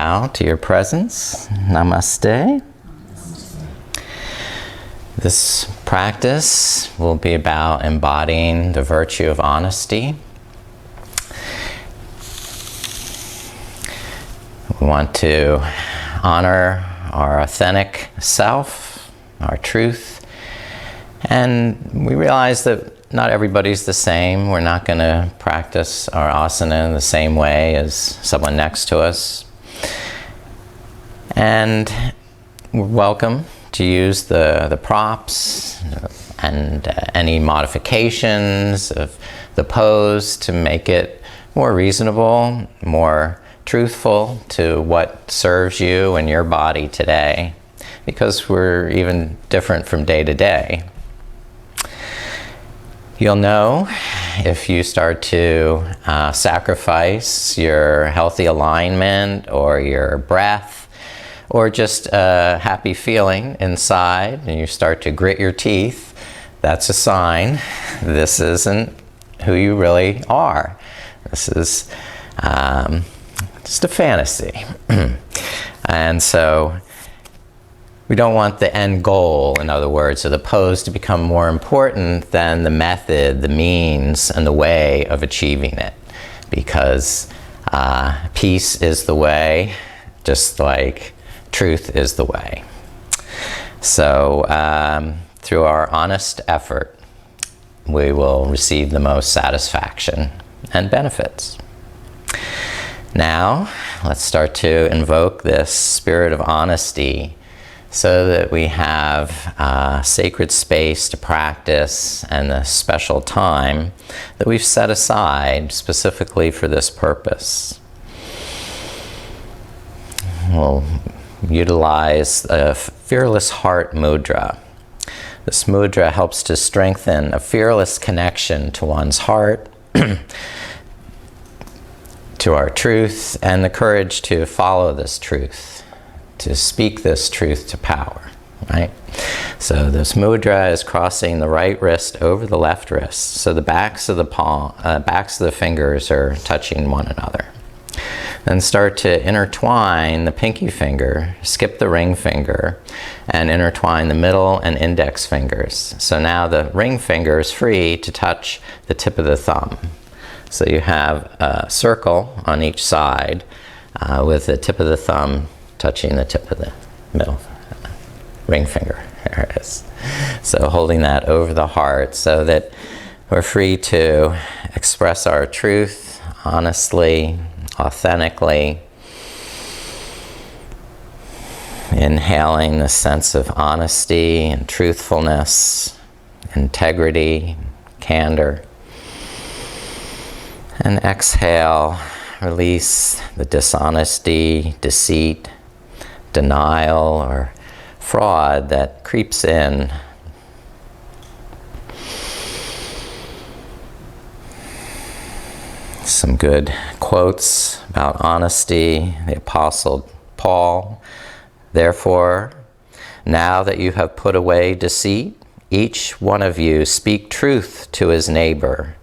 bow to your presence. Namaste. This practice will be about embodying the virtue of honesty. We want to honor our authentic self, our truth, and we realize that not everybody's the same. We're not going to practice our asana in the same way as someone next to us. And we're welcome to use the props and any modifications of the pose to make it more reasonable, more truthful to what serves you and your body today, because we're even different from day to day. You'll know if you start to sacrifice your healthy alignment or your breath or just a happy feeling inside and you start to grit your teeth. That's a sign this isn't who you really are. This is just a fantasy. And so we don't want the end goal, in other words, of the pose to become more important than the method, the means, and the way of achieving it. Because peace is the way, just like truth is the way. So through our honest effort, we will receive the most satisfaction and benefits. Now, let's start to invoke this spirit of honesty so that we have sacred space to practice and a special time that we've set aside specifically for this purpose. We'll utilize a fearless heart mudra. This mudra helps to strengthen a fearless connection to one's heart, to our truth, and the courage to follow this truth, to speak this truth to power, right? So this mudra is crossing the right wrist over the left wrist. So the backs of the fingers are touching one another. Then start to intertwine the pinky finger, skip the ring finger, and intertwine the middle and index fingers. So now the ring finger is free to touch the tip of the thumb. So you have a circle on each side with the tip of the thumb touching the tip of the middle ring finger. There it is. So holding that over the heart so that we're free to express our truth honestly, authentically, inhaling the sense of honesty and truthfulness, integrity, candor. And exhale, release the dishonesty, deceit, denial, or fraud that creeps in. Some good quotes about honesty. The Apostle Paul, therefore, now that you have put away deceit, each one of you speak truth to his neighbor,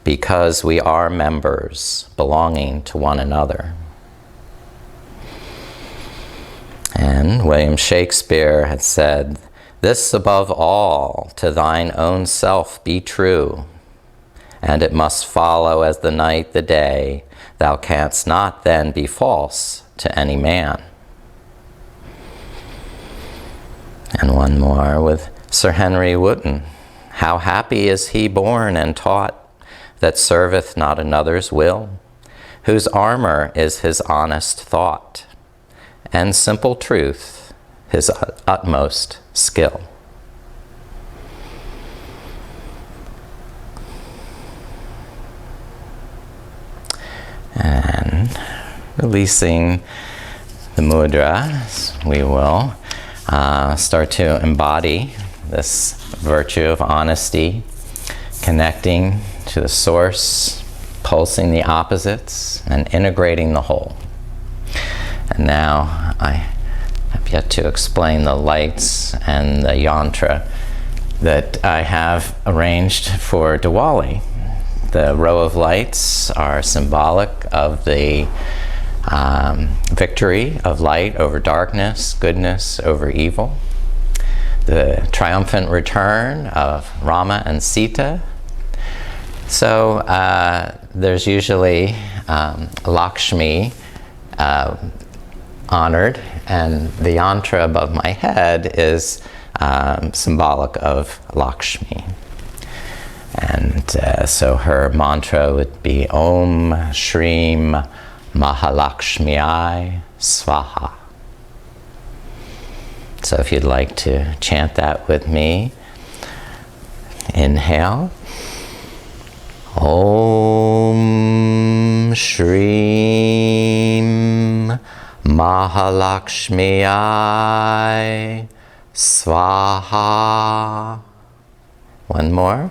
because we are members belonging to one another. And William Shakespeare had said, "This above all, to thine own self be true, and it must follow as the night the day, thou canst not then be false to any man." And one more with Sir Henry Wotton, "How happy is he born and taught, that serveth not another's will, whose armor is his honest thought, and simple truth his utmost skill." And releasing the mudra, we will start to embody this virtue of honesty, connecting to the source, pulsing the opposites, and integrating the whole. And now I have yet to explain the lights and the yantra that I have arranged for Diwali. The row of lights are symbolic of the victory of light over darkness, goodness over evil, the triumphant return of Rama and Sita. So there's usually Lakshmi honored, and the yantra above my head is symbolic of Lakshmi. And so her mantra would be Om Shreem Mahalakshmiyai Swaha. So if you'd like to chant that with me, inhale. Om Shreem Mahalakshmiyai Swaha. One more.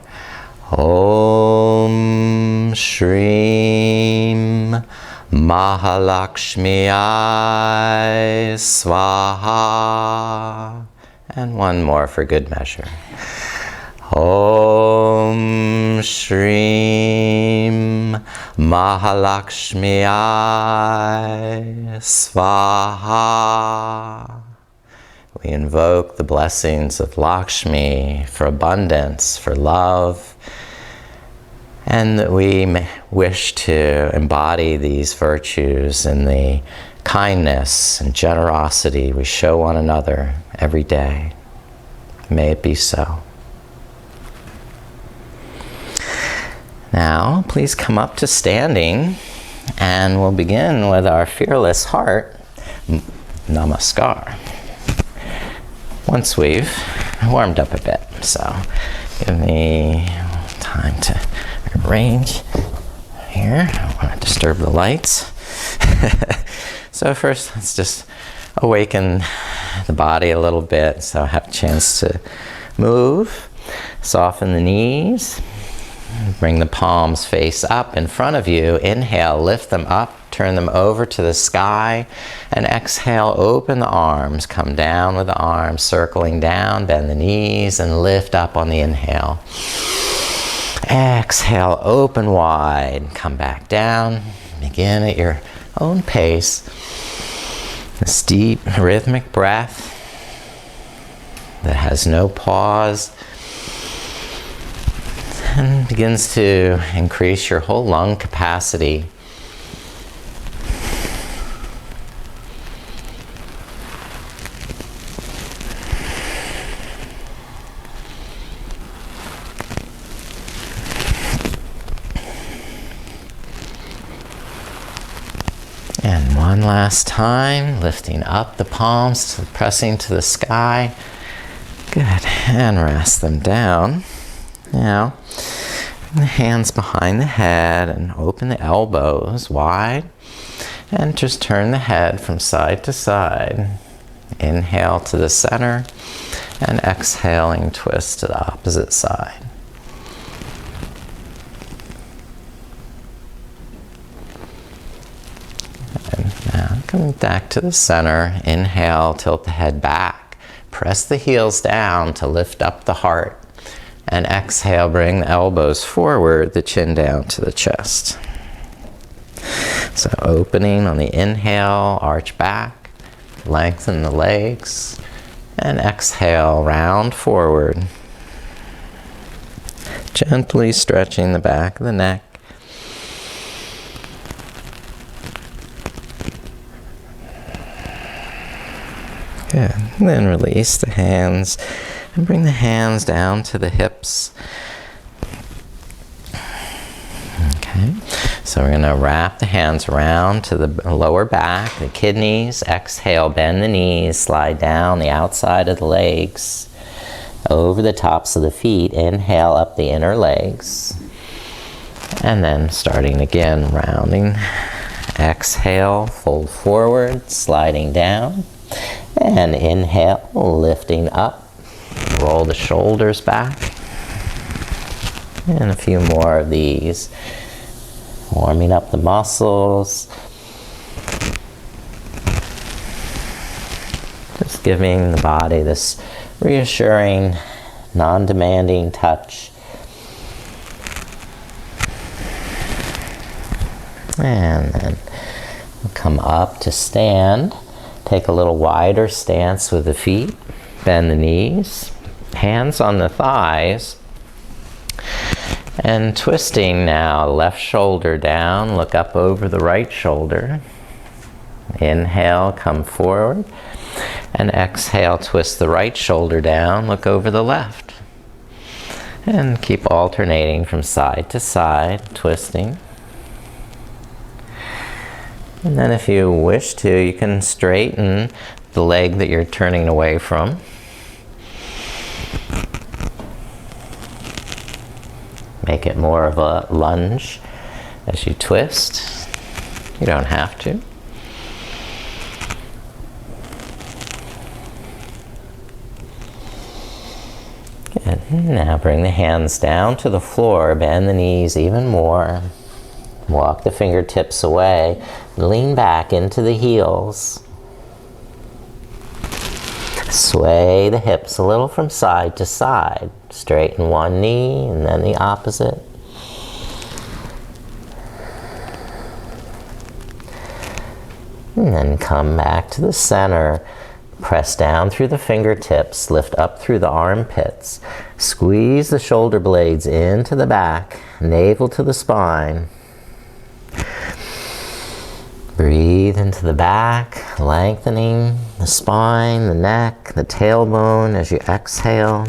Om Shreem Mahalakshmiyai Swaha. And one more for good measure. Om Shreem Mahalakshmiyai Swaha. We invoke the blessings of Lakshmi for abundance, for love, and that we wish to embody these virtues in the kindness and generosity we show one another every day. May it be so. Now, please come up to standing, and we'll begin with our fearless heart, Namaskar. Once we've warmed up a bit, so give me time to arrange here. I don't want to disturb the lights. So first, let's just awaken the body a little bit, so I have a chance to move. Soften the knees. Bring the palms face up in front of you. Inhale, lift them up, turn them over to the sky, and exhale, open the arms. Come down with the arms, circling down, bend the knees, and lift up on the inhale. Exhale, open wide, come back down. Begin at your own pace. This deep, rhythmic breath that has no pause, and begins to increase your whole lung capacity. And one last time, lifting up the palms, pressing to the sky. Good, and rest them down. Now, bring the hands behind the head and open the elbows wide, and just turn the head from side to side. Inhale to the center, and exhaling, twist to the opposite side. And now coming back to the center, inhale, tilt the head back. Press the heels down to lift up the heart. And exhale, bring the elbows forward, the chin down to the chest. So opening on the inhale, arch back, lengthen the legs, and exhale, round forward. Gently stretching the back of the neck. Good. And then release the hands. And bring the hands down to the hips. Okay, so we're going to wrap the hands around to the lower back, the kidneys. Exhale, bend the knees, slide down the outside of the legs, over the tops of the feet. Inhale up the inner legs. And then starting again, rounding. Exhale, fold forward, sliding down. And inhale, lifting up. Roll the shoulders back. And a few more of these. Warming up the muscles. Just giving the body this reassuring, non-demanding touch. And then come up to stand. Take a little wider stance with the feet. Bend the knees. Hands on the thighs. And twisting now, left shoulder down, look up over the right shoulder. Inhale, come forward. And exhale, twist the right shoulder down, look over the left. And keep alternating from side to side, twisting. And then if you wish to, you can straighten the leg that you're turning away from. Make it more of a lunge as you twist. You don't have to. Good. Now bring the hands down to the floor, bend the knees even more. Walk the fingertips away. Lean back into the heels. Sway the hips a little from side to side. Straighten one knee and then the opposite. And then come back to the center. Press down through the fingertips. Lift up through the armpits. Squeeze the shoulder blades into the back. Navel to the spine. Breathe into the back, lengthening the spine, the neck, the tailbone as you exhale.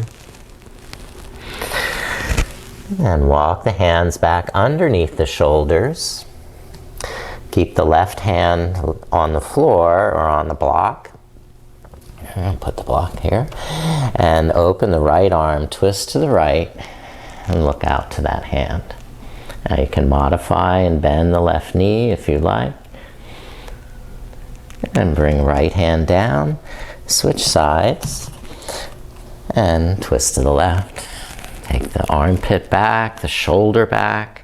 And walk the hands back underneath the shoulders. Keep the left hand on the floor or on the block. I'll put the block here. And open the right arm, twist to the right, and look out to that hand. Now you can modify and bend the left knee if you like. And bring right hand down, switch sides, and twist to the left. Take the armpit back, the shoulder back,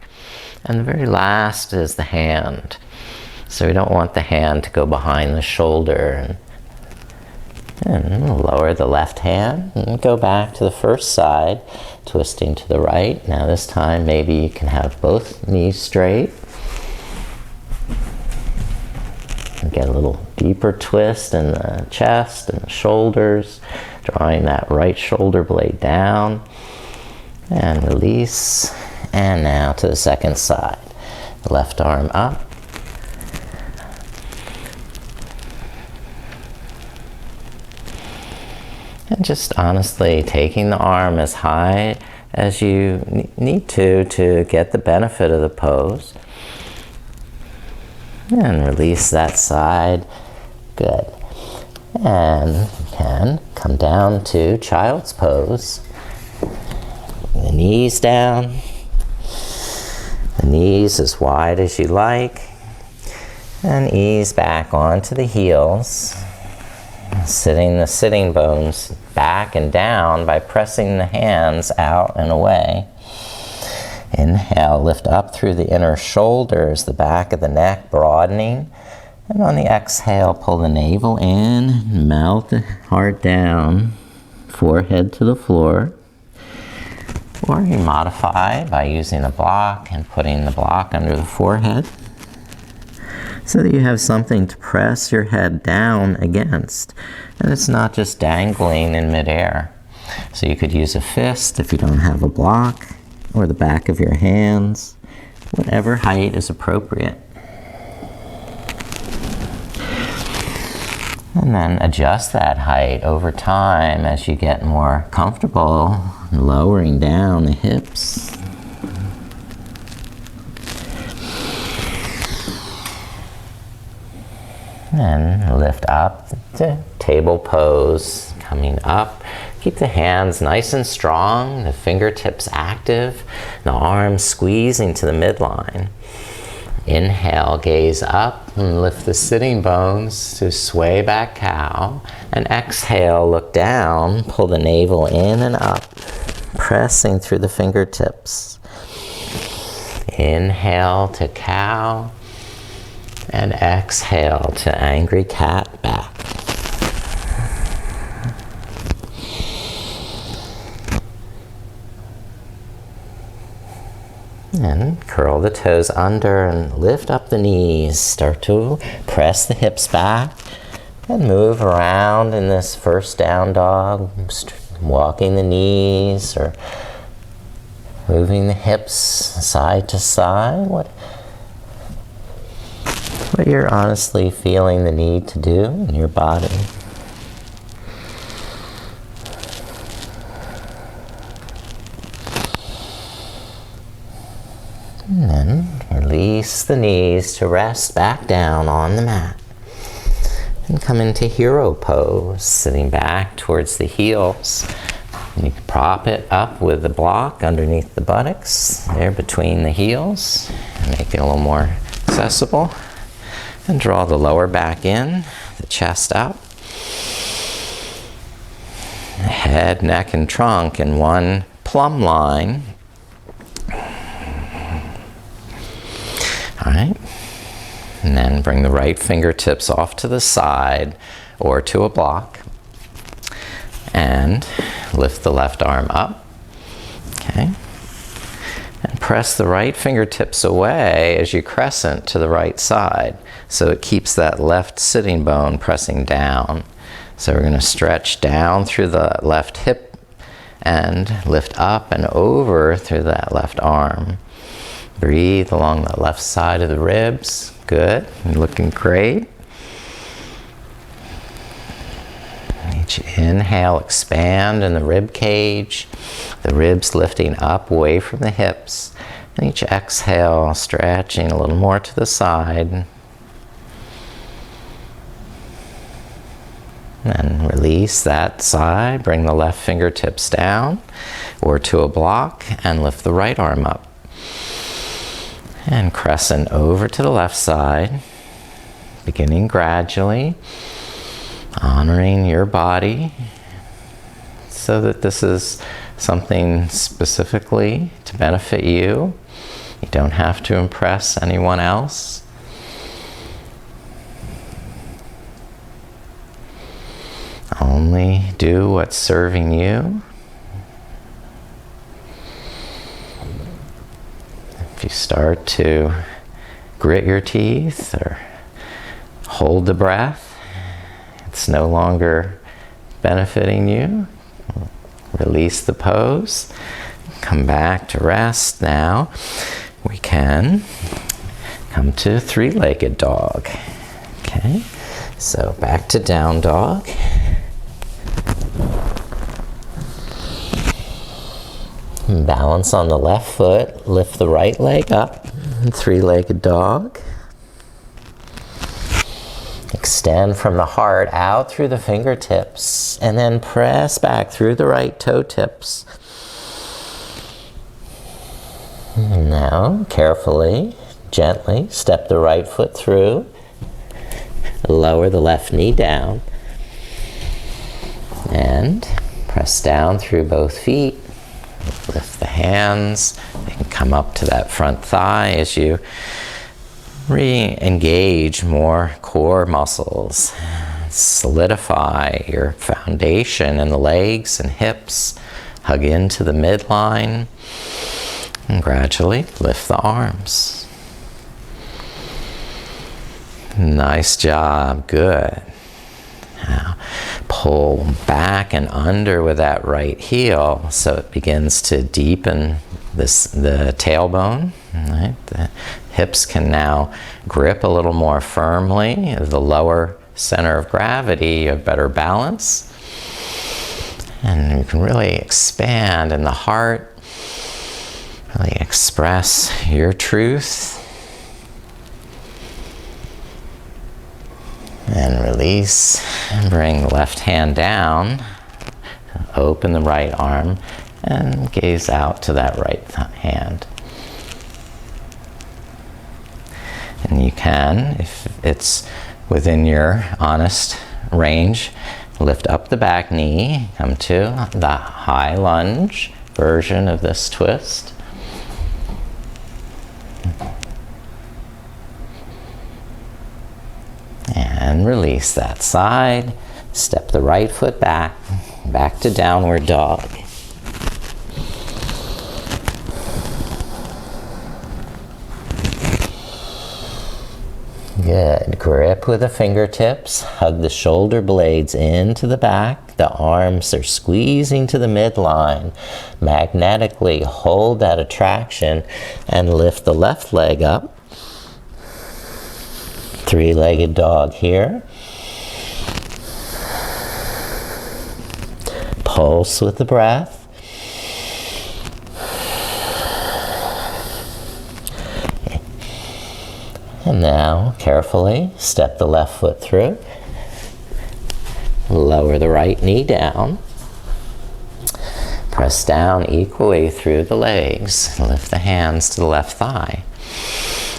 and the very last is the hand. So we don't want the hand to go behind the shoulder. And lower the left hand and go back to the first side, twisting to the right. Now this time maybe you can have both knees straight. And get a little deeper twist in the chest and the shoulders, drawing that right shoulder blade down. And release. And now to the second side. Left arm up. And just honestly taking the arm as high as you need to get the benefit of the pose. And release that side. Good. And you can come down to child's pose. The knees down. The knees as wide as you like. And ease back onto the heels. Sitting the sitting bones back and down by pressing the hands out and away. Inhale, lift up through the inner shoulders, the back of the neck broadening. And on the exhale, pull the navel in, melt the heart down, forehead to the floor. Or you modify by using a block and putting the block under the forehead so that you have something to press your head down against. And it's not just dangling in midair. So you could use a fist if you don't have a block, or the back of your hands, whatever height is appropriate. And then adjust that height over time as you get more comfortable, lowering down the hips. And lift up to table pose, coming up. Keep the hands nice and strong, the fingertips active, the arms squeezing to the midline. Inhale, gaze up and lift the sitting bones to sway back cow. And exhale, look down, pull the navel in and up, pressing through the fingertips. Inhale to cow. And exhale to angry cat back. And curl the toes under and lift up the knees. Start to press the hips back and move around in this first down dog, walking the knees or moving the hips side to side. What you're honestly feeling the need to do in your body. And then release the knees to rest back down on the mat. And come into hero pose, sitting back towards the heels. And you can prop it up with the block underneath the buttocks, there between the heels. And make it a little more accessible. And draw the lower back in, the chest up. The head, neck, and trunk in one plumb line. All right, and then bring the right fingertips off to the side or to a block and lift the left arm up, okay? And press the right fingertips away as you crescent to the right side so it keeps that left sitting bone pressing down. So we're going to stretch down through the left hip and lift up and over through that left arm. Breathe along the left side of the ribs. Good. You're looking great. Each inhale, expand in the rib cage. The ribs lifting up away from the hips. And each exhale, stretching a little more to the side. And release that side. Bring the left fingertips down or to a block and lift the right arm up. And crescent over to the left side, beginning gradually, honoring your body so that this is something specifically to benefit you. You don't have to impress anyone else. Only do what's serving you. If you start to grit your teeth or hold the breath, it's no longer benefiting you. Release the pose. Come back to rest. Now we can come to three-legged dog. Okay, so back to down dog. Balance on the left foot, lift the right leg up, three-legged dog. Extend from the heart out through the fingertips and then press back through the right toe tips. And now, carefully, gently step the right foot through, lower the left knee down, and press down through both feet. Lift the hands, they can come up to that front thigh as you re-engage more core muscles. Solidify your foundation in the legs and hips. Hug into the midline and gradually lift the arms. Nice job, good. Now, pull back and under with that right heel so it begins to deepen the tailbone. Right? The hips can now grip a little more firmly. The lower center of gravity, you have better balance. And you can really expand in the heart, really express your truth. And release, and bring the left hand down, open the right arm, and gaze out to that right hand. And you can, if it's within your honest range, lift up the back knee, come to the high lunge version of this twist. And release that side. Step the right foot back, back to downward dog. Good. Grip with the fingertips. Hug the shoulder blades into the back. The arms are squeezing to the midline. Magnetically hold that attraction and lift the left leg up. Three-legged dog here. Pulse with the breath. And now, carefully, step the left foot through. Lower the right knee down. Press down equally through the legs. Lift the hands to the left thigh.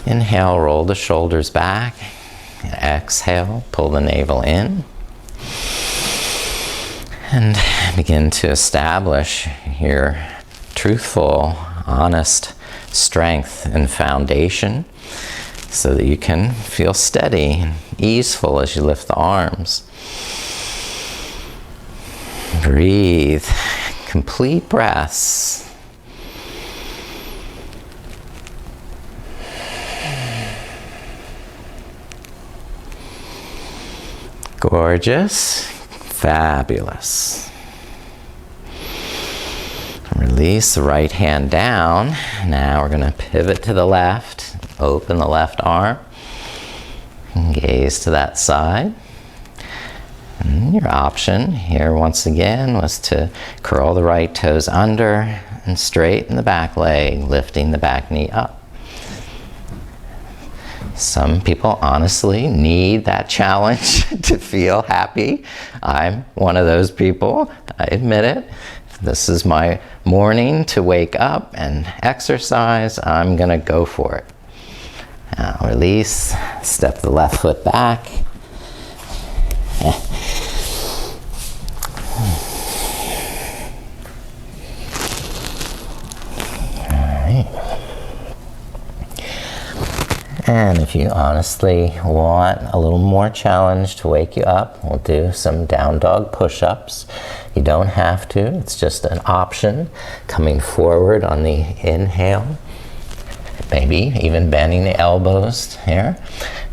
Inhale, roll the shoulders back. Exhale, pull the navel in. And begin to establish your truthful, honest strength and foundation, so that you can feel steady and easeful as you lift the arms. Breathe. Complete breaths. Gorgeous. Fabulous. Release the right hand down. Now we're going to pivot to the left. Open the left arm. And gaze to that side. And your option here once again was to curl the right toes under and straighten the back leg, lifting the back knee up. Some people honestly need that challenge to feel happy. I'm one of those people, I admit it. This is my morning to wake up and exercise. I'm gonna go for it. Now release, step the left foot back. And if you honestly want a little more challenge to wake you up, we'll do some down dog push-ups. You don't have to, it's just an option. Coming forward on the inhale, maybe even bending the elbows here.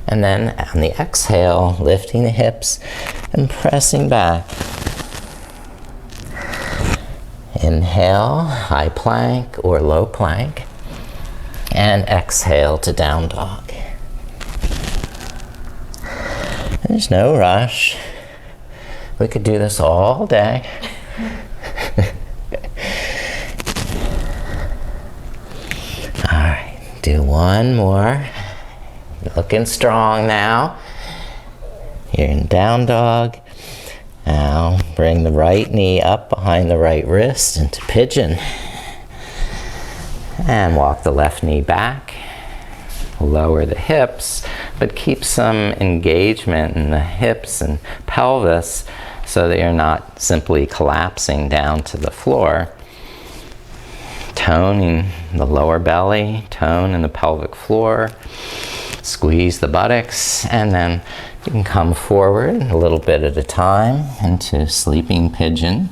And then on the exhale, lifting the hips and pressing back. Inhale, high plank or low plank. And exhale to down dog. There's no rush. We could do this all day. All right, do one more. Looking strong now. You're in down dog. Now bring the right knee up behind the right wrist into pigeon. And walk the left knee back. Lower the hips, but keep some engagement in the hips and pelvis so that you're not simply collapsing down to the floor. Toning the lower belly, tone in the pelvic floor. Squeeze the buttocks, and then you can come forward a little bit at a time into sleeping pigeon.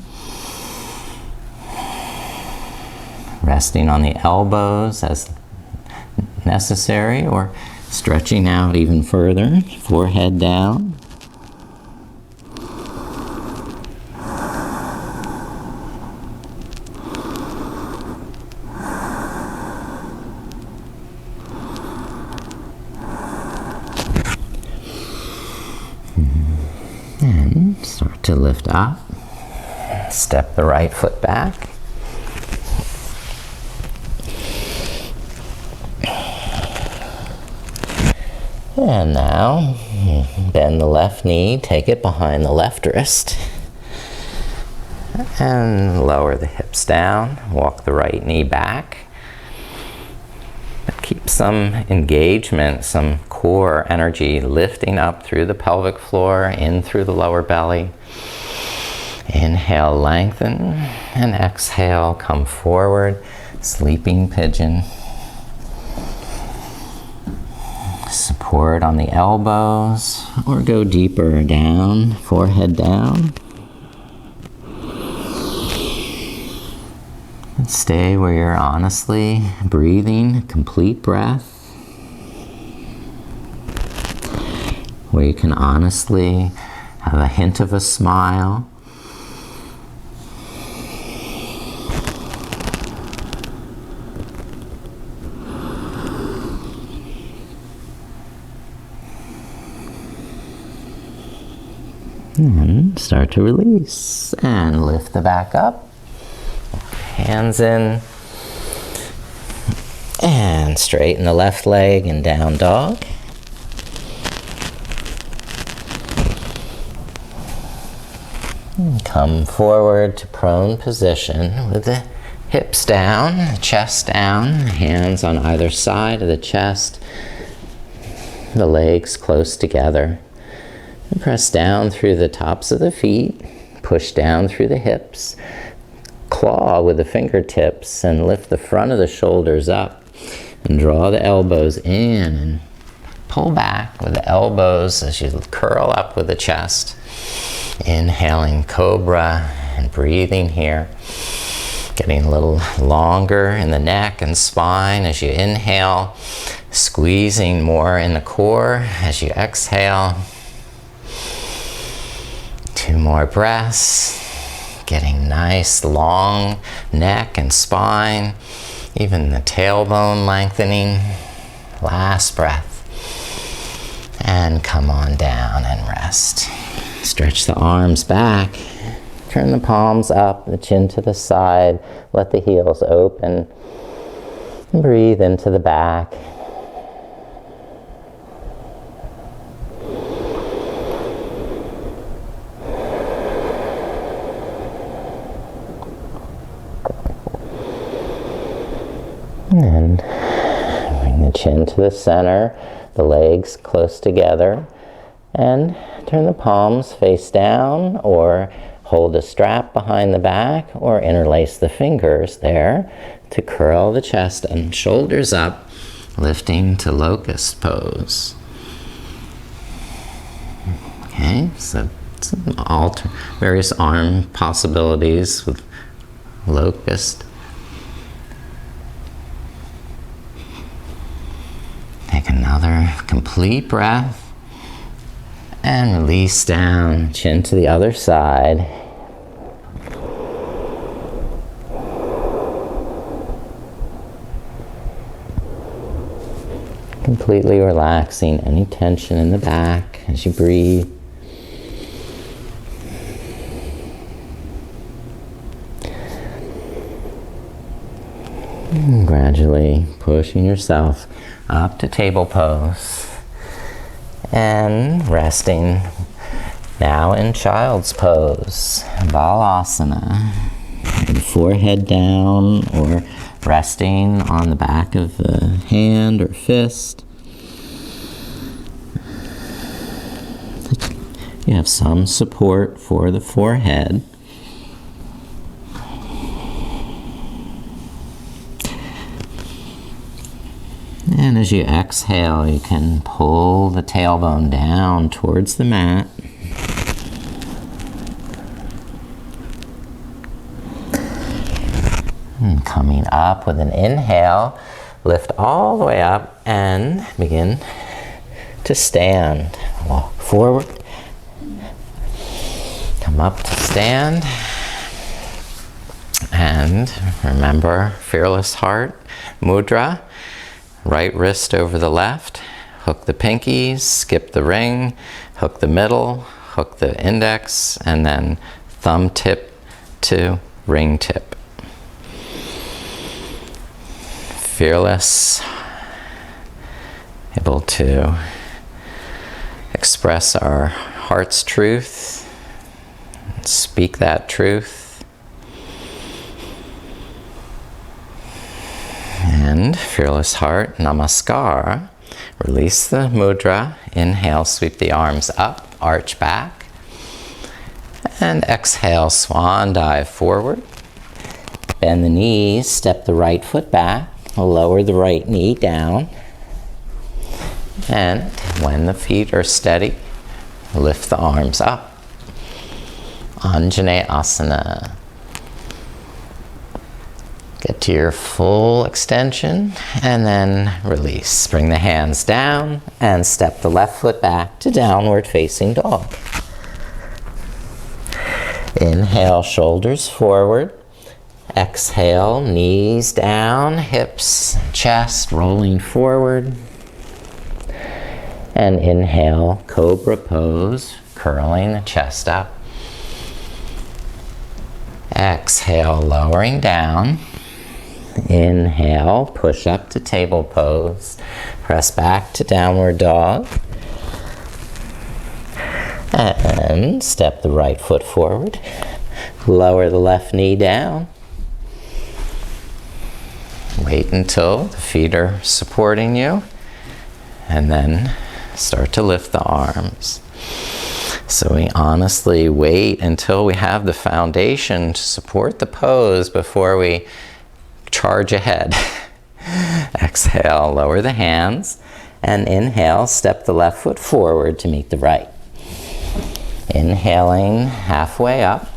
Resting on the elbows as necessary, or stretching out even further, forehead down. And start to lift up. Step the right foot back. And now, bend the left knee, take it behind the left wrist. And lower the hips down, walk the right knee back. But keep some engagement, some core energy lifting up through the pelvic floor, in through the lower belly. Inhale, lengthen, and exhale, come forward, sleeping pigeon. Support on the elbows, or go deeper down, forehead down. And stay where you're honestly breathing, complete breath. where you can honestly have a hint of a smile. And start to release and lift the back up. Hands in. And straighten the left leg and down dog. And come forward to prone position with the hips down, the chest down, hands on either side of the chest, the legs close together. And press down through the tops of the feet, push down through the hips, claw with the fingertips and lift the front of the shoulders up and draw the elbows in and pull back with the elbows as you curl up with the chest. Inhaling cobra and breathing here. Getting a little longer in the neck and spine as you inhale, squeezing more in the core as you exhale. 2 more breaths. Getting nice long neck and spine, even the tailbone lengthening. Last breath. And come on down and rest. Stretch the arms back. Turn the palms up, the chin to the side. Let the heels open. Breathe into the back. And bring the chin to the center, the legs close together, and turn the palms face down or hold a strap behind the back or interlace the fingers there to curl the chest and shoulders up, lifting to Locust pose. Okay, so some various arm possibilities with Locust. Take another complete breath and release down, chin to the other side. Completely relaxing any tension in the back as you breathe. And gradually pushing yourself up to table pose. And resting now in child's pose, Balasana. The forehead down or resting on the back of the hand or fist. You have some support for the forehead. And as you exhale, you can pull the tailbone down towards the mat. And coming up with an inhale, lift all the way up and begin to stand. Walk forward. Come up to stand. And remember, fearless heart, Mudra. Right wrist over the left, hook the pinkies, skip the ring, hook the middle, hook the index, and then thumb tip to ring tip. Fearless, able to express our heart's truth, speak that truth. And fearless heart, Namaskar. Release the mudra. Inhale, sweep the arms up, arch back. And exhale, swan dive forward. Bend the knees, step the right foot back, lower the right knee down. And when the feet are steady, lift the arms up. Anjane asana. Get to your full extension and then release. Bring the hands down and step the left foot back to downward facing dog. Inhale, shoulders forward. Exhale, knees down, hips, chest rolling forward. And inhale, cobra pose, curling the chest up. Exhale, lowering down. Inhale, push up to table pose. Press back to downward dog. And step the right foot forward. Lower the left knee down. Wait until the feet are supporting you. And then start to lift the arms. So we honestly wait until we have the foundation to support the pose before we charge ahead. Exhale, lower the hands, and inhale, step the left foot forward to meet the right. Inhaling halfway up,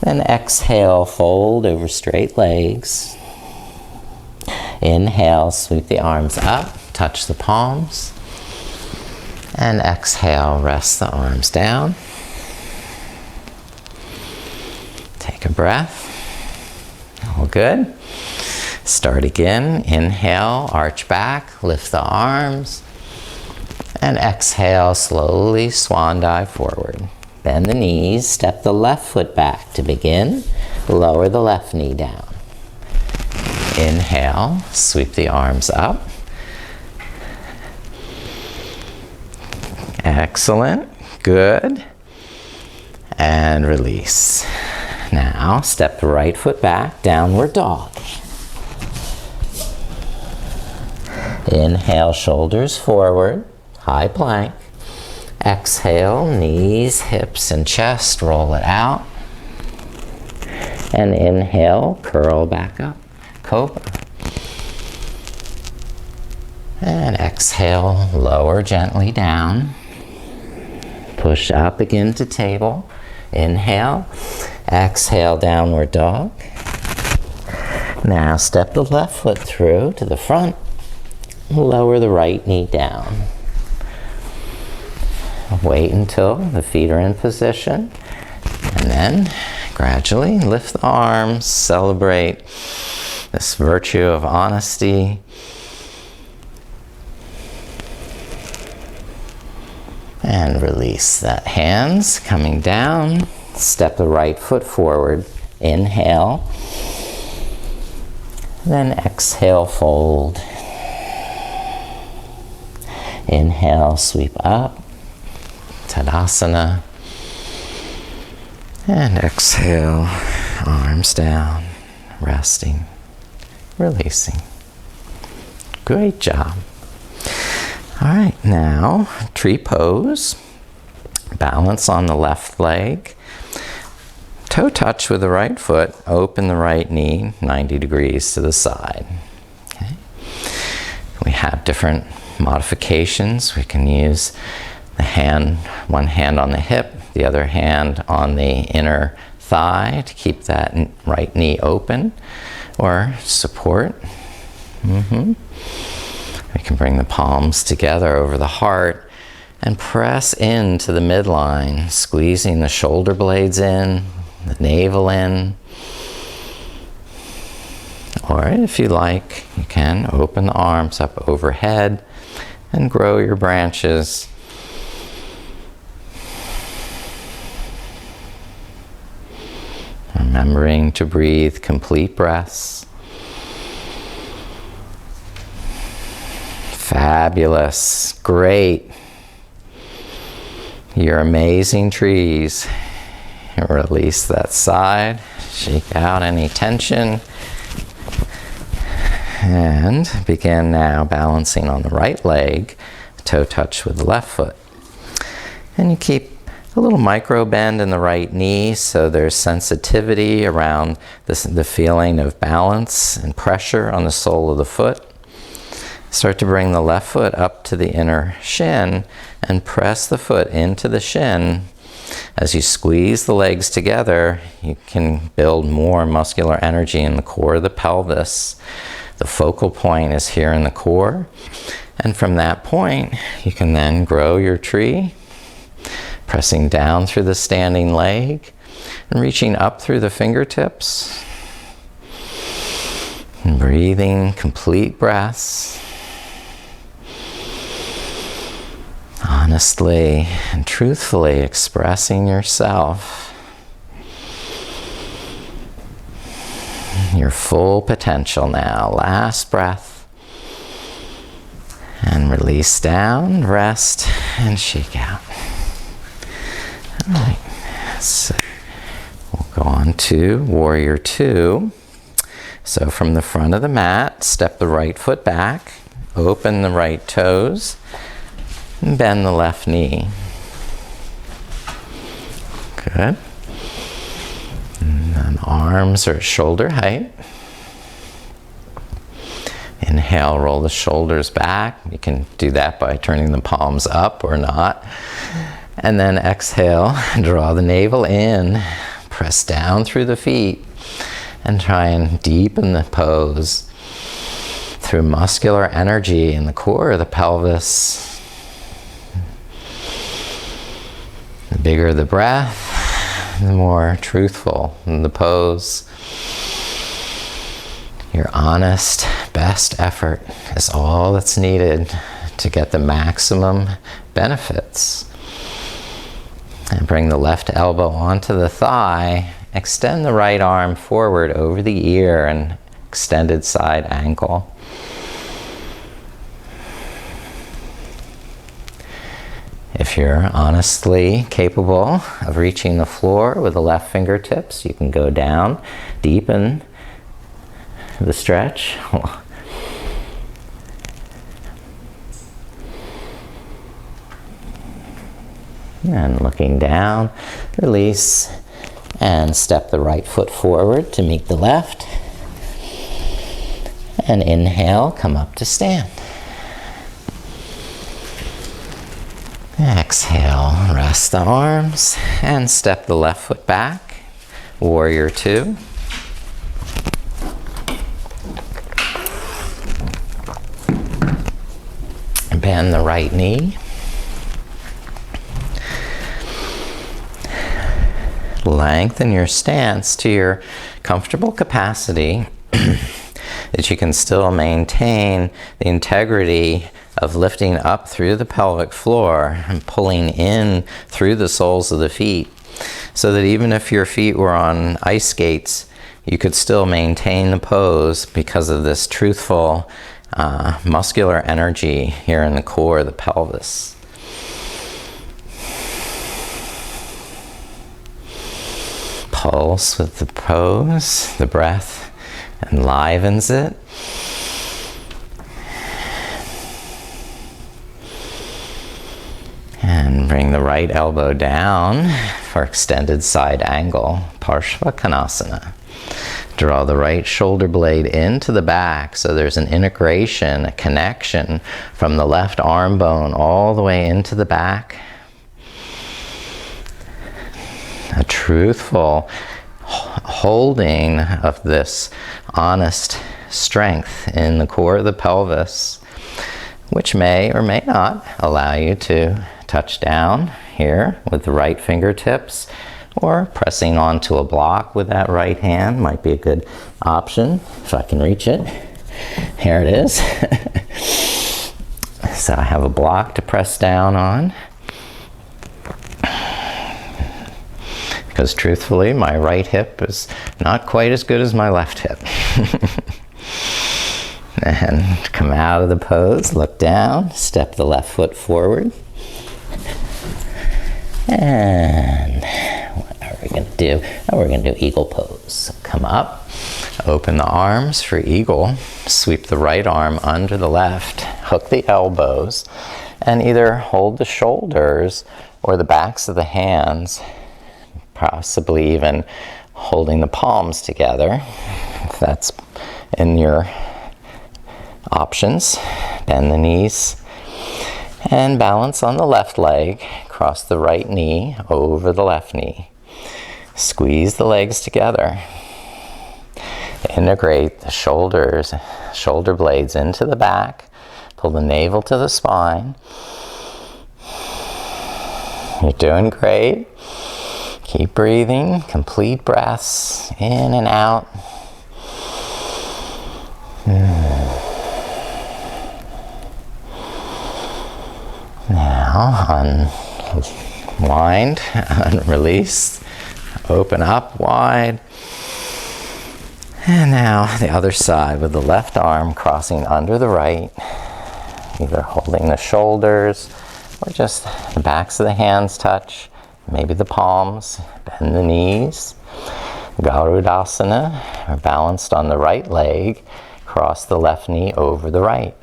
then exhale, fold over straight legs. Inhale, sweep the arms up, touch the palms, and exhale, rest the arms down. Take a breath. All good. Start again. Inhale, arch back, lift the arms. And exhale, slowly swan dive forward. Bend the knees, step the left foot back to begin. Lower the left knee down. Inhale, sweep the arms up. Excellent. Good. And release. Now, step the right foot back, downward dog. Inhale, shoulders forward, high plank. Exhale, knees, hips, and chest, roll it out. And inhale, curl back up, cobra. And exhale, lower gently down. Push up again to table. Inhale, exhale, downward dog. Now step the left foot through to the front. Lower the right knee down. Wait until the feet are in position. And then gradually lift the arms. Celebrate this virtue of honesty. And release that. Hands coming down. Step the right foot forward. Inhale. Then exhale, fold. Inhale, sweep up. Tadasana. And exhale, arms down, resting, releasing. Great job. All right, now tree pose. Balance on the left leg. Toe touch with the right foot. Open the right knee 90 degrees to the side. Okay. We have different modifications. We can use the hand, one hand on the hip, the other hand on the inner thigh to keep that right knee open, or support. We can bring the palms together over the heart and press into the midline, squeezing the shoulder blades in, the navel in. Or if you like, you can open the arms up overhead and grow your branches. Remembering to breathe complete breaths. Fabulous. Great. You're amazing trees. Release that side. Shake out any tension. And begin now balancing on the right leg, toe touch with the left foot. And you keep a little micro bend in the right knee, so there's sensitivity around the feeling of balance and pressure on the sole of the foot. Start to bring the left foot up to the inner shin and press the foot into the shin As you squeeze the legs together, you can build more muscular energy in the core of the pelvis. The focal point is here in the core. And from that point, you can then grow your tree, pressing down through the standing leg and reaching up through the fingertips. And breathing complete breaths. Honestly and truthfully expressing yourself, your full potential now. Last breath. And release down, rest, and shake out. All right, so we'll go on to Warrior Two. So from the front of the mat, step the right foot back, open the right toes, and bend the left knee. Good. And then arms are shoulder height. Inhale, roll the shoulders back. You can do that by turning the palms up or not. And then exhale, draw the navel in, press down through the feet, and try and deepen the pose through muscular energy in the core of the pelvis. The bigger the breath, the more truthful the pose. Your honest, best effort is all that's needed to get the maximum benefits. And bring the left elbow onto the thigh. Extend the right arm forward over the ear and extended side ankle. If you're honestly capable of reaching the floor with the left fingertips, you can go down, deepen the stretch. And looking down, release, and step the right foot forward to meet the left. And inhale, come up to stand. Exhale, rest the arms, and step the left foot back. Warrior Two. Bend the right knee. Lengthen your stance to your comfortable capacity that you can still maintain the integrity of lifting up through the pelvic floor and pulling in through the soles of the feet, so that even if your feet were on ice skates, you could still maintain the pose because of this truthful muscular energy here in the core of the pelvis. Pulse with the pose, the breath enlivens it. And bring the right elbow down for extended side angle, Parshvakonasana. Draw the right shoulder blade into the back so there's an integration, a connection from the left arm bone all the way into the back. A truthful holding of this honest strength in the core of the pelvis, which may or may not allow you to touch down here with the right fingertips, or pressing onto a block with that right hand might be a good option, if I can reach it. Here it is. So I have a block to press down on. Because truthfully, my right hip is not quite as good as my left hip. And come out of the pose, look down, step the left foot forward. And what are we going to do? Oh, we're going to do eagle pose. So come up, open the arms for eagle, sweep the right arm under the left, hook the elbows, and either hold the shoulders or the backs of the hands, possibly even holding the palms together, if that's in your options. Bend the knees and balance on the left leg. cross the right knee over the left knee. Squeeze the legs together. Integrate the shoulders, shoulder blades into the back. Pull the navel to the spine. You're doing great. Keep breathing, complete breaths in and out. Now, unwind, unrelease, open up wide. And now the other side with the left arm crossing under the right, either holding the shoulders or just the backs of the hands touch. Maybe the palms, bend the knees. Garudasana, or balanced on the right leg, cross the left knee over the right.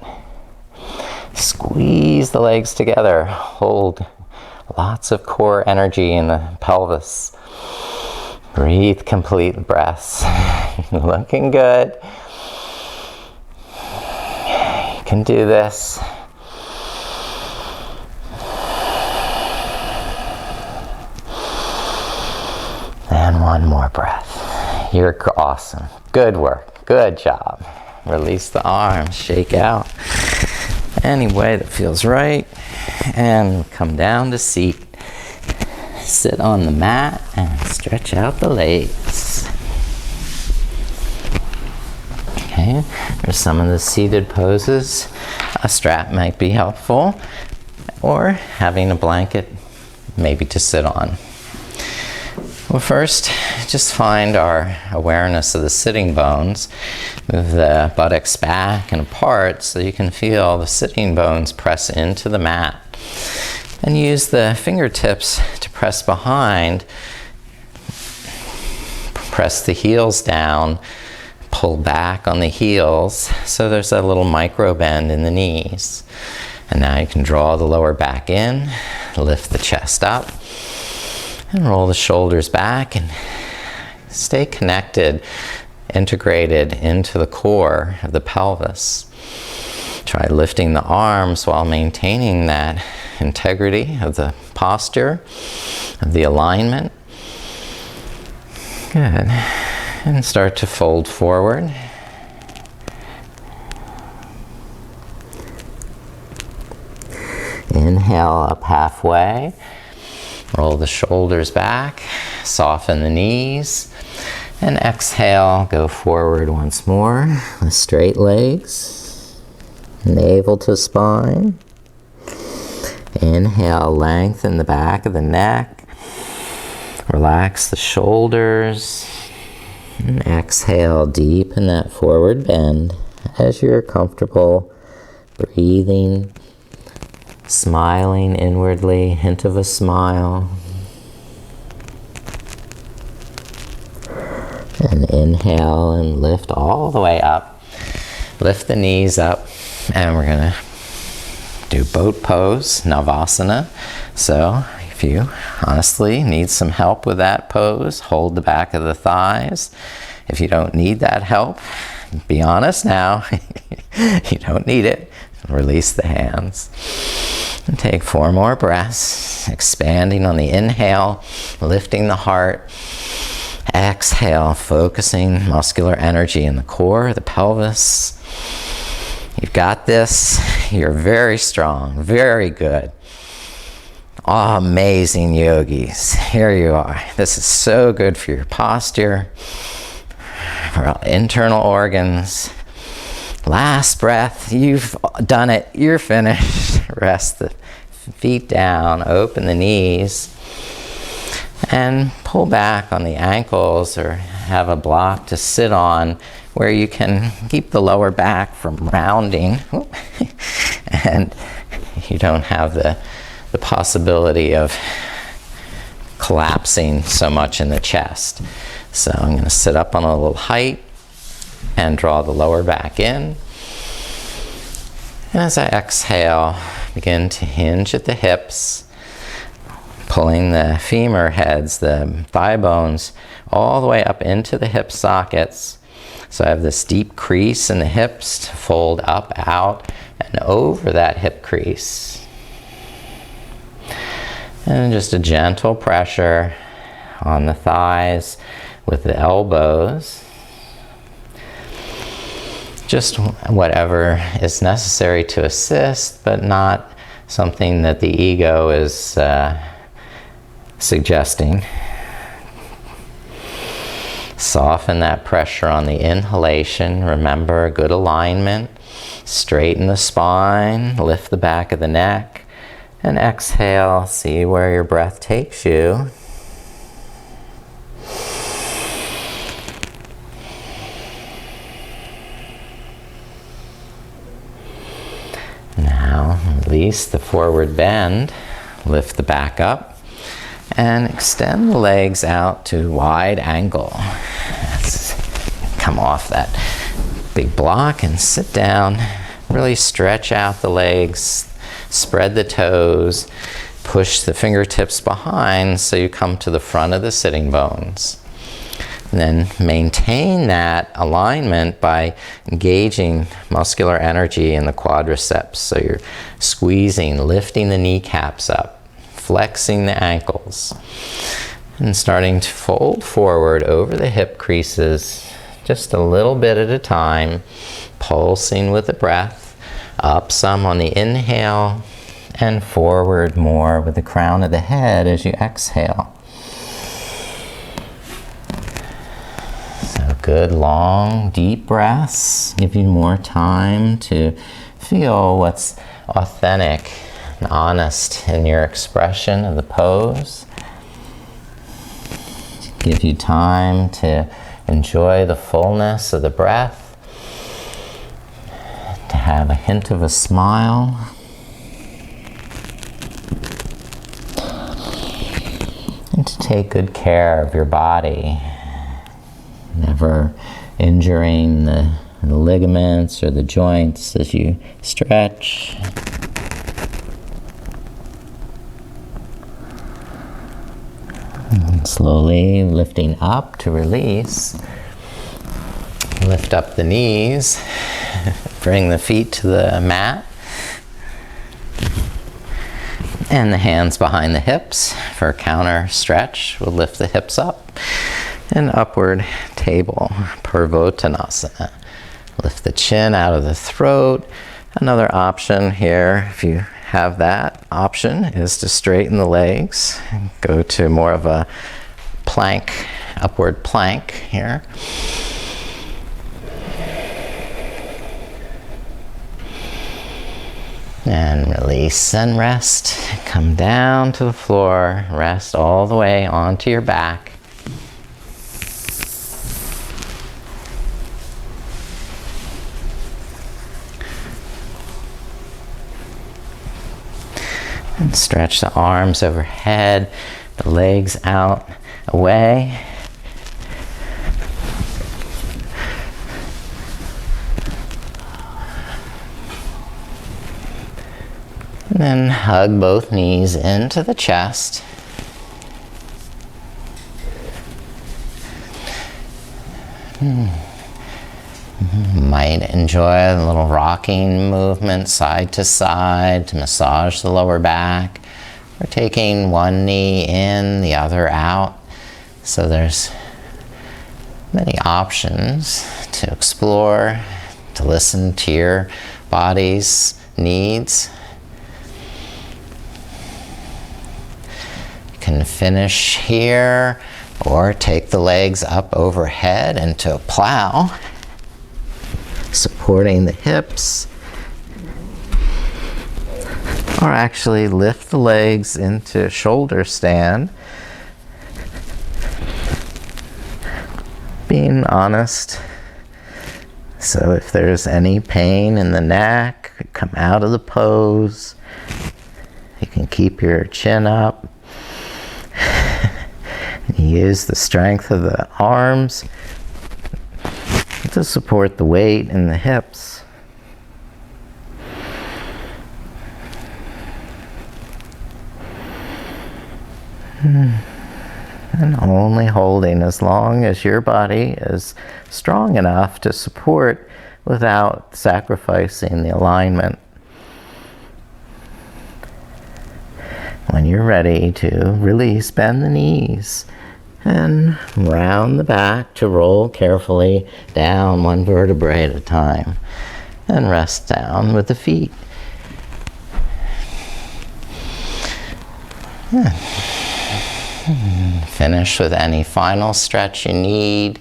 Squeeze the legs together. Hold lots of core energy in the pelvis. Breathe complete breaths. Looking good. You can do this. And one more breath. You're awesome. Good work. Good job. Release the arms. Shake out any way that feels right. And come down to seat. Sit on the mat and stretch out the legs. Okay, there's some of the seated poses. A strap might be helpful, or having a blanket maybe to sit on. Well, first, just find our awareness of the sitting bones. Move the buttocks back and apart so you can feel the sitting bones press into the mat. And use the fingertips to press behind. Press the heels down. Pull back on the heels so there's a little micro bend in the knees. And now you can draw the lower back in. Lift the chest up. And roll the shoulders back and stay connected, integrated into the core of the pelvis. Try lifting the arms while maintaining that integrity of the posture, of the alignment. Good. And start to fold forward. Inhale up halfway. Roll the shoulders back, soften the knees, and exhale, go forward once more with straight legs, navel to spine. Inhale, lengthen the back of the neck, relax the shoulders, and exhale, deepen that forward bend as you're comfortable, breathing. Smiling inwardly, hint of a smile. And inhale and lift all the way up. Lift the knees up. And we're going to do boat pose, Navasana. So if you honestly need some help with that pose, hold the back of the thighs. If you don't need that help, be honest now. You don't need it. Release the hands. And take 4 more breaths, expanding on the inhale, lifting the heart. Exhale, focusing muscular energy in the core, the pelvis. You've got this. You're very strong, very good. Oh, amazing yogis. Here you are. This is so good for your posture, for our internal organs. Last breath, you've done it, you're finished. Rest the feet down, open the knees, and pull back on the ankles or have a block to sit on where you can keep the lower back from rounding and you don't have the possibility of collapsing so much in the chest. So I'm going to sit up on a little height and draw the lower back in. And as I exhale, begin to hinge at the hips, pulling the femur heads, the thigh bones, all the way up into the hip sockets. So I have this deep crease in the hips to fold up, out, and over that hip crease. And just a gentle pressure on the thighs with the elbows. Just whatever is necessary to assist, but not something that the ego is suggesting. Soften that pressure on the inhalation. Remember, good alignment. Straighten the spine, lift the back of the neck, and exhale. See where your breath takes you. Now, release the forward bend, lift the back up, and extend the legs out to wide angle. Come off that big block and sit down. Really stretch out the legs, spread the toes, push the fingertips behind so you come to the front of the sitting bones. And then maintain that alignment by engaging muscular energy in the quadriceps. So you're squeezing, lifting the kneecaps up, flexing the ankles, and starting to fold forward over the hip creases, just a little bit at a time, pulsing with the breath, up some on the inhale, and forward more with the crown of the head as you exhale. So good, long, deep breaths. Give you more time to feel what's authentic and honest in your expression of the pose. Give you time to enjoy the fullness of the breath, to have a hint of a smile, and to take good care of your body, never injuring the ligaments or the joints as you stretch. And slowly lifting up to release. Lift up the knees. Bring the feet to the mat. And the hands behind the hips for a counter stretch. We'll lift the hips up. And upward table, Purvottanasana. Lift the chin out of the throat. Another option here, if you have that option, is to straighten the legs. Go to more of a plank, upward plank here. And release and rest. Come down to the floor. Rest all the way onto your back. And stretch the arms overhead, the legs out, away. And then hug both knees into the chest. Might enjoy a little rocking movement side to side to massage the lower back. We're taking one knee in, the other out. So there's many options to explore, to listen to your body's needs. You can finish here or take the legs up overhead into a plow, supporting the hips, or actually lift the legs into shoulder stand, being honest. So if there's any pain in the neck, come out of the pose. You can keep your chin up. Use the strength of the arms to support the weight in the hips. And only holding as long as your body is strong enough to support without sacrificing the alignment. When you're ready to release, bend the knees and round the back to roll carefully down one vertebrae at a time. And rest down with the feet. Finish with any final stretch you need.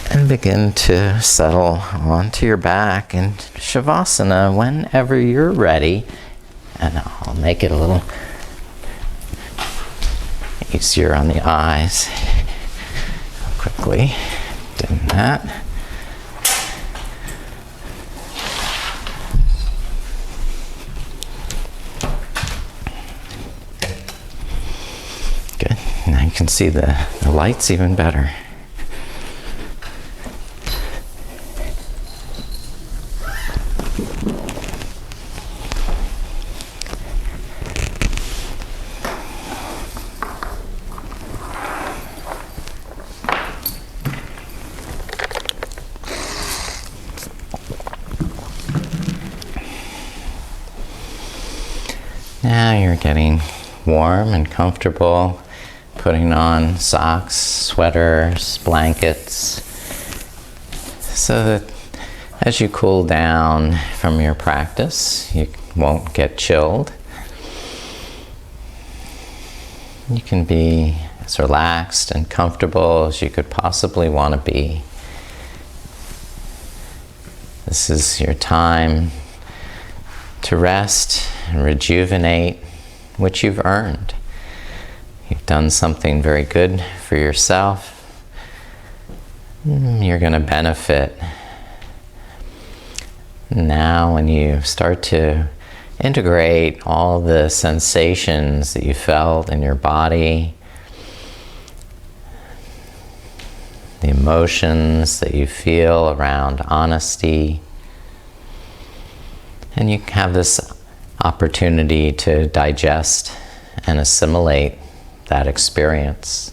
And begin to settle onto your back in Shavasana whenever you're ready. And I'll make it a little easier on the eyes. Quickly doing that. Good. Now you can see the lights even better. Now you're getting warm and comfortable, putting on socks, sweaters, blankets, so that as you cool down from your practice, you won't get chilled. You can be as relaxed and comfortable as you could possibly want to be. This is your time to rest and rejuvenate, which you've earned. You've done something very good for yourself. You're going to benefit. Now when you start to integrate all the sensations that you felt in your body, the emotions that you feel around honesty, and you have this opportunity to digest and assimilate that experience.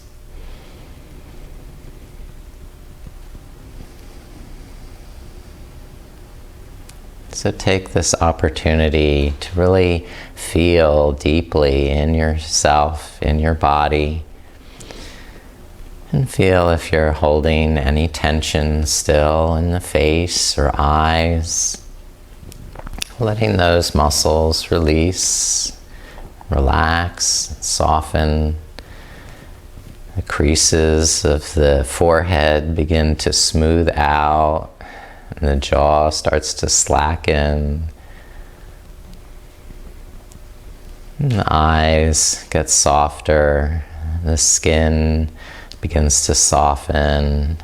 So take this opportunity to really feel deeply in yourself, in your body, and feel if you're holding any tension still in the face or eyes. Letting those muscles release, relax, soften. The creases of the forehead begin to smooth out, and the jaw starts to slacken. And the eyes get softer, the skin begins to soften.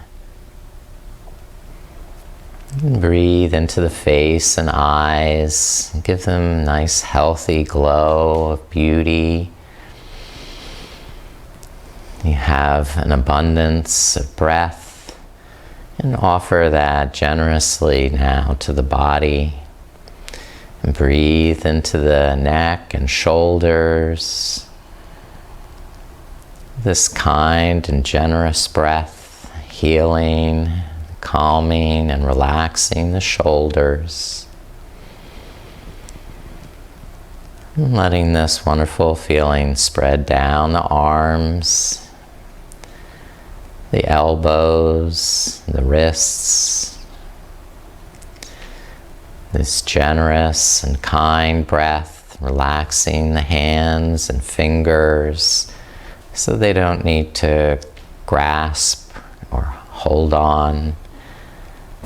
Breathe into the face and eyes. Give them a nice healthy glow of beauty. You have an abundance of breath, and offer that generously now to the body. And breathe into the neck and shoulders. This kind and generous breath, healing, calming and relaxing the shoulders. And letting this wonderful feeling spread down the arms, the elbows, the wrists. This generous and kind breath, relaxing the hands and fingers so they don't need to grasp or hold on.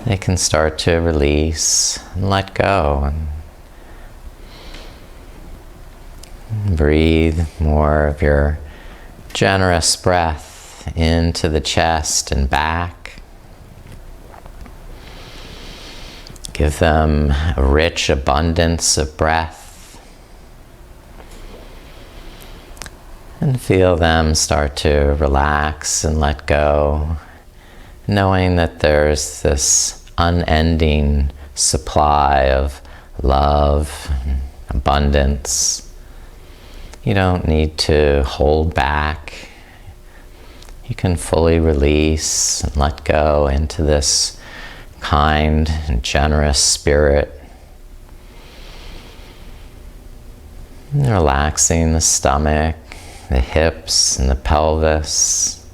They can start to release and let go. And breathe more of your generous breath into the chest and back. Give them a rich abundance of breath. And feel them start to relax and let go, knowing that there's this unending supply of love and abundance. You don't need to hold back. You can fully release and let go into this kind and generous spirit And relaxing the stomach, the hips, and the pelvis.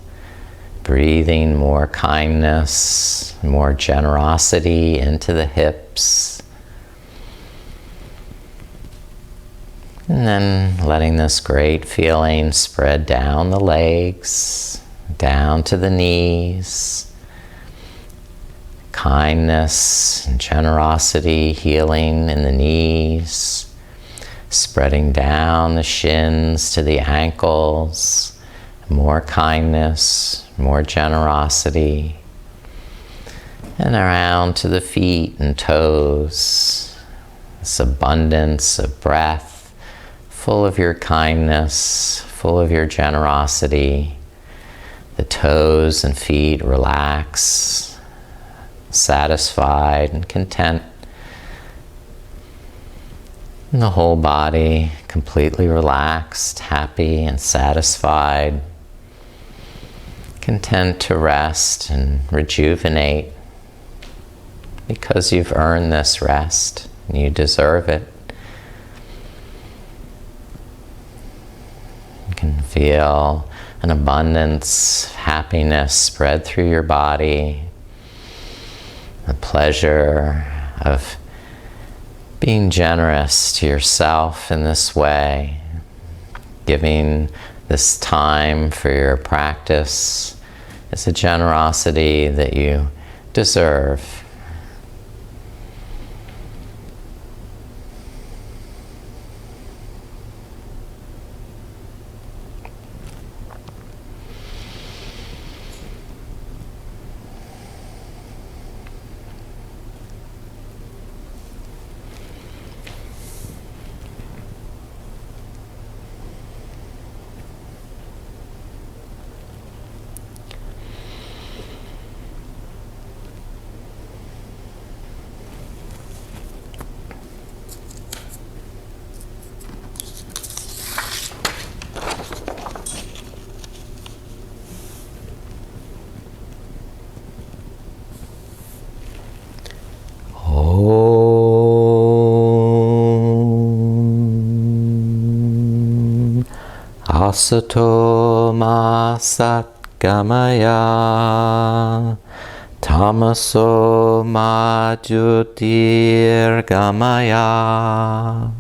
Breathing more kindness, more generosity into the hips. And then letting this great feeling spread down the legs, down to the knees. Kindness and generosity, healing in the knees. Spreading down the shins to the ankles. More kindness, more generosity. And around to the feet and toes. This abundance of breath, full of your kindness, full of your generosity. The toes and feet relax, satisfied and content. And the whole body completely relaxed, happy and satisfied. Content to rest and rejuvenate because you've earned this rest and you deserve it. You can feel an abundance of happiness spread through your body. The pleasure of being generous to yourself in this way, giving this time for your practice is a generosity that you deserve. Asato ma satgamaya, tamaso ma jyotirgamaya,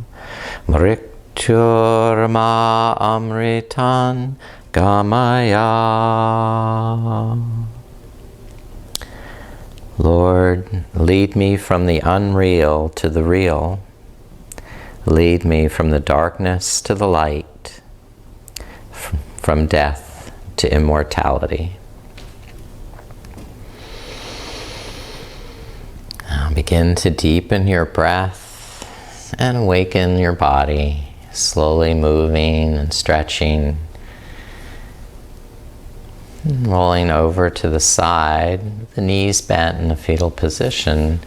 mrityur ma amritan gamaya. Lord, lead me from the unreal to the real. Lead me from the darkness to the light. From death to immortality. Now begin to deepen your breath and awaken your body, slowly moving and stretching. And rolling over to the side, the knees bent in a fetal position.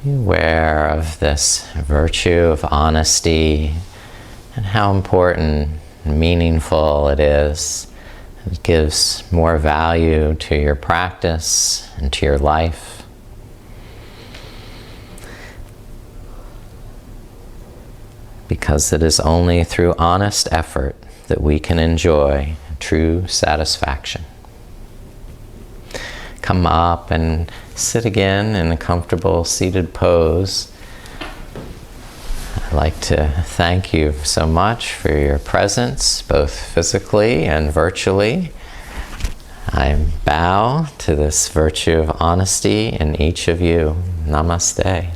Aware of this virtue of honesty and how important and meaningful it is. It gives more value to your practice and to your life. Because it is only through honest effort that we can enjoy true satisfaction. Come up and sit again in a comfortable seated pose. I'd like to thank you so much for your presence, both physically and virtually. I bow to this virtue of honesty in each of you. Namaste.